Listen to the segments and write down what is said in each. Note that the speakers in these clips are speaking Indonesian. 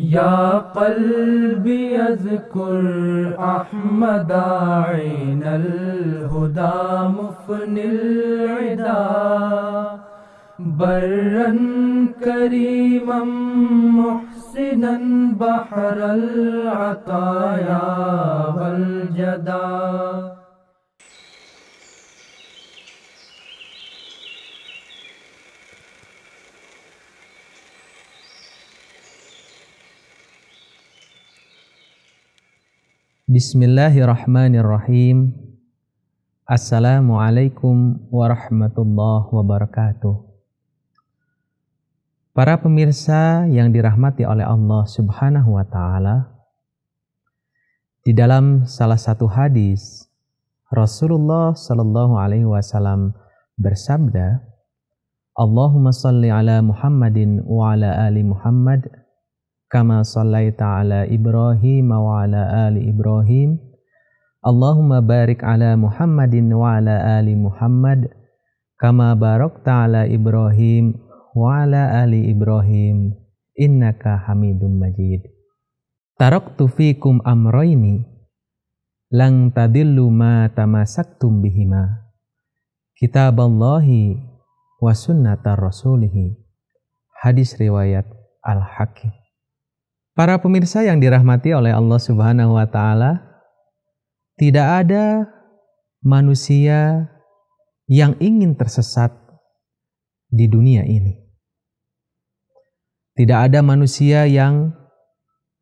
يا قلبي اذكر أحمد عين الهدى مفني العدا برا كريما محسنا بحر العطايا والجدا. Bismillahirrahmanirrahim. Assalamualaikum warahmatullahi wabarakatuh. Para pemirsa yang dirahmati oleh Allah Subhanahu wa Ta'ala, di dalam salah satu hadis Rasulullah Sallallahu Alaihi Wasallam bersabda, Allahumma salli ala Muhammadin wa ala ali Muhammad kama sallaita ala Ibrahim wa ala ali Ibrahim. Allahumma barik ala Muhammadin wa ala ali Muhammad kama barakta ala Ibrahim wa ala ali Ibrahim innaka Hamidum Majid. Taraktu fikum amrayni lang tadillu ma tamasaktum bihima, kitaballahi wa sunnatar rasulihi. Hadis riwayat Al-Hakim. Para pemirsa yang dirahmati oleh Allah Subhanahu wa Ta'ala, tidak ada manusia yang ingin tersesat di dunia ini. Tidak ada manusia yang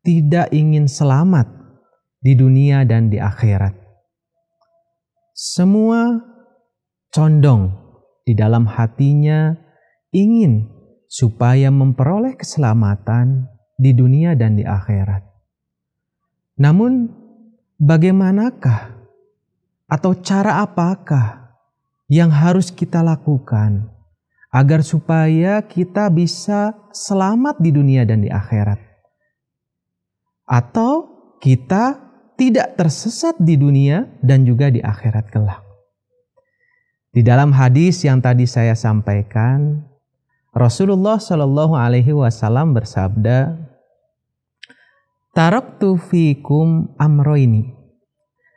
tidak ingin selamat di dunia dan di akhirat. Semua condong di dalam hatinya ingin supaya memperoleh keselamatan di dunia dan di akhirat. Namun, bagaimanakah atau cara apakah yang harus kita lakukan agar supaya kita bisa selamat di dunia dan di akhirat? Atau kita tidak tersesat di dunia dan juga di akhirat kelak? Di dalam hadis yang tadi saya sampaikan, Rasulullah Shallallahu Alaihi Wasallam bersabda, Taraktu fikum amroini.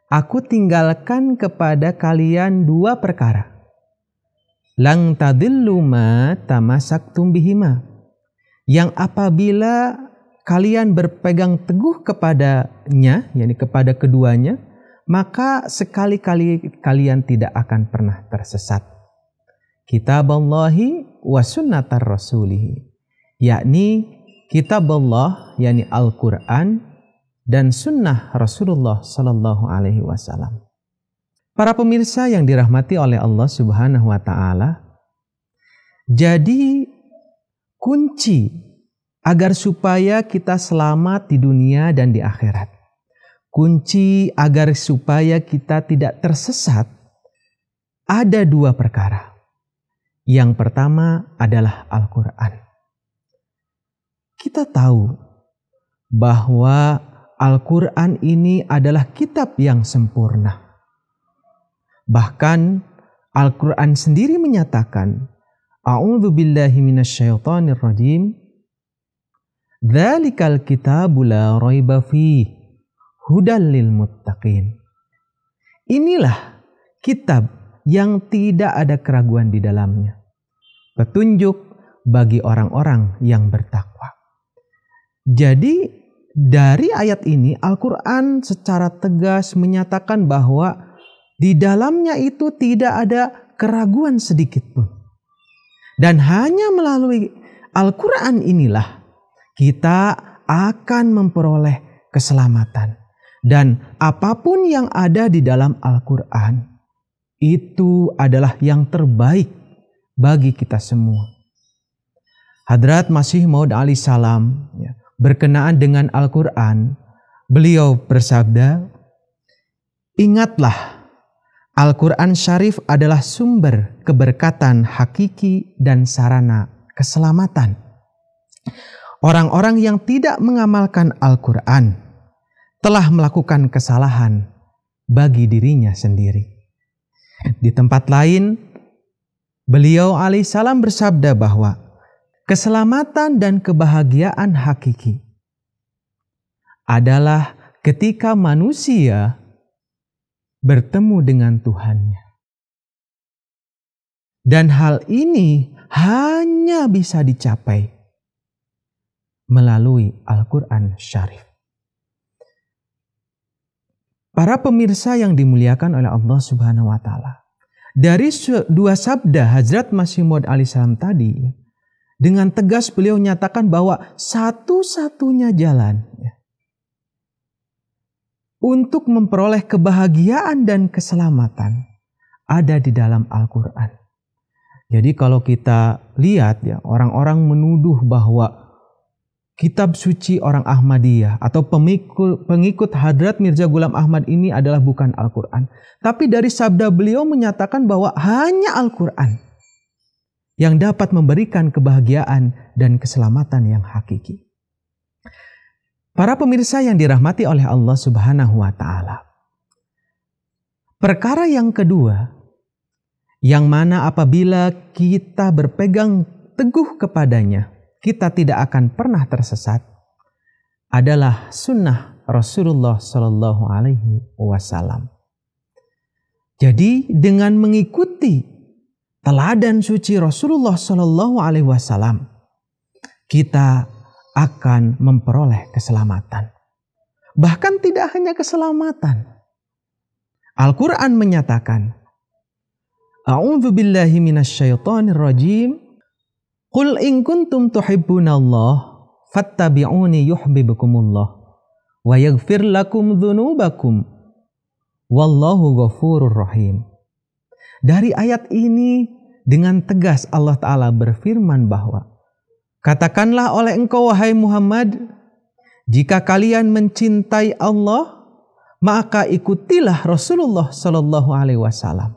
Aku tinggalkan kepada kalian dua perkara. Lang tadillu ma tamasaktum bihima. Yang apabila kalian berpegang teguh kepadanya, yakni kepada keduanya, maka sekali-kali kalian tidak akan pernah tersesat. Kitaballahi wa sunnatar rasulihi. Yakni Kitab Allah, yakni Al-Quran, dan sunnah Rasulullah Sallallahu Alaihi Wasallam. Para pemirsa yang dirahmati oleh Allah Subhanahu wa Ta'ala, jadi kunci agar supaya kita selamat di dunia dan di akhirat, kunci agar supaya kita tidak tersesat, ada dua perkara. Yang pertama adalah Al-Quran. Kita tahu bahwa Al-Quran ini adalah kitab yang sempurna. Bahkan Al-Quran sendiri menyatakan, A'udzu billahi minasyaitonir rajim. Dzalikal kitabu la raiba fihi hudal lil muttaqin. Inilah kitab yang tidak ada keraguan di dalamnya, petunjuk bagi orang-orang yang bertakwa. Jadi dari ayat ini Al-Quran secara tegas menyatakan bahwa di dalamnya itu tidak ada keraguan sedikit pun. Dan hanya melalui Al-Quran inilah kita akan memperoleh keselamatan. Dan apapun yang ada di dalam Al-Quran itu adalah yang terbaik bagi kita semua. Hadrat Masih Maud alaihi salam berkenaan dengan Al-Quran, beliau bersabda, ingatlah, Al-Quran Syarif adalah sumber keberkatan hakiki dan sarana keselamatan. Orang-orang yang tidak mengamalkan Al-Quran telah melakukan kesalahan bagi dirinya sendiri. Di tempat lain, beliau alaihissalam bersabda bahwa keselamatan dan kebahagiaan hakiki adalah ketika manusia bertemu dengan Tuhannya. Dan hal ini hanya bisa dicapai melalui Al-Quran Syarif. Para pemirsa yang dimuliakan oleh Allah Subhanahu wa Ta'ala, dari dua sabda Hazrat Masih Maud alaihissalam tadi, dengan tegas beliau nyatakan bahwa satu-satunya jalan untuk memperoleh kebahagiaan dan keselamatan ada di dalam Al-Quran. Jadi kalau kita lihat ya, orang-orang menuduh bahwa kitab suci orang Ahmadiyah atau pengikut Hadrat Mirza Ghulam Ahmad ini adalah bukan Al-Quran. Tapi dari sabda beliau menyatakan bahwa hanya Al-Quran yang dapat memberikan kebahagiaan dan keselamatan yang hakiki. Para pemirsa yang dirahmati oleh Allah Subhanahu wa Ta'ala. Perkara yang kedua, yang mana apabila kita berpegang teguh kepadanya, kita tidak akan pernah tersesat, adalah sunnah Rasulullah Sallallahu Alaihi Wasallam. Jadi dengan mengikuti teladan suci Rasulullah Sallallahu Alaihi Wasallam, kita akan memperoleh keselamatan. Bahkan tidak hanya keselamatan. Al-Quran menyatakan, A'udzu billahi minasyaitonir rajim. Qul in kuntum tuhibbunallah fattabi'uni yuhibbukumullah wa yaghfir lakum dzunubakum wallahu ghafurur rahim. Dari ayat ini dengan tegas Allah Ta'ala berfirman bahwa katakanlah oleh engkau wahai Muhammad, jika kalian mencintai Allah, maka ikutilah Rasulullah Sallallahu Alaihi Wasallam.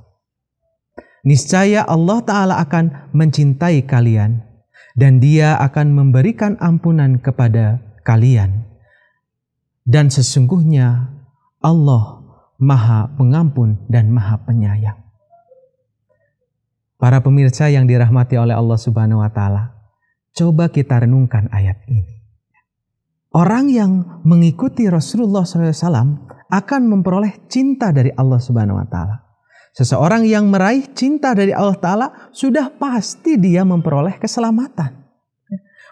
Niscaya Allah Ta'ala akan mencintai kalian dan Dia akan memberikan ampunan kepada kalian. Dan sesungguhnya Allah Maha Pengampun dan Maha Penyayang. Para pemirsa yang dirahmati oleh Allah Subhanahu wa Ta'ala, coba kita renungkan ayat ini. Orang yang mengikuti Rasulullah SAW akan memperoleh cinta dari Allah Subhanahu wa Ta'ala. Seseorang yang meraih cinta dari Allah Ta'ala sudah pasti dia memperoleh keselamatan.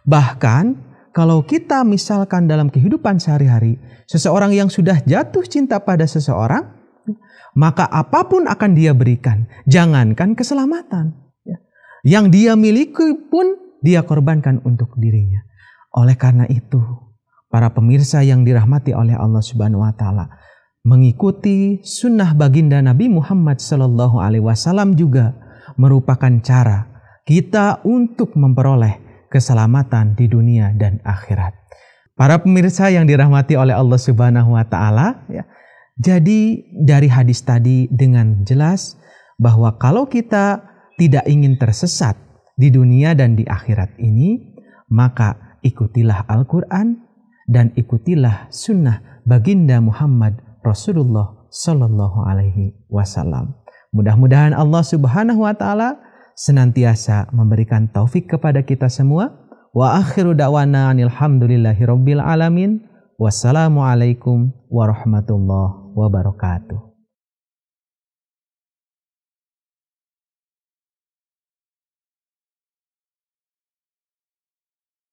Bahkan kalau kita misalkan dalam kehidupan sehari-hari, seseorang yang sudah jatuh cinta pada seseorang, maka apapun akan dia berikan. Jangankan keselamatan. Yang dia miliki pun dia korbankan untuk dirinya. Oleh karena itu, para pemirsa yang dirahmati oleh Allah Subhanahu wa Ta'ala, mengikuti sunnah baginda Nabi Muhammad Sallallahu Alaihi Wasallam juga merupakan cara kita untuk memperoleh keselamatan di dunia dan akhirat. Para pemirsa yang dirahmati oleh Allah Subhanahu wa Ta'ala, ya, jadi dari hadis tadi dengan jelas bahwa kalau kita tidak ingin tersesat di dunia dan di akhirat ini, maka ikutilah Al-Quran dan ikutilah sunnah baginda Muhammad Rasulullah Sallallahu Alaihi Wasallam. Mudah-mudahan Allah Subhanahu Wa Ta'ala senantiasa memberikan taufik kepada kita semua. Wa akhiru da'wana alhamdulillahi rabbil alamin. Wassalamualaikum warahmatullahi wabarakatuh.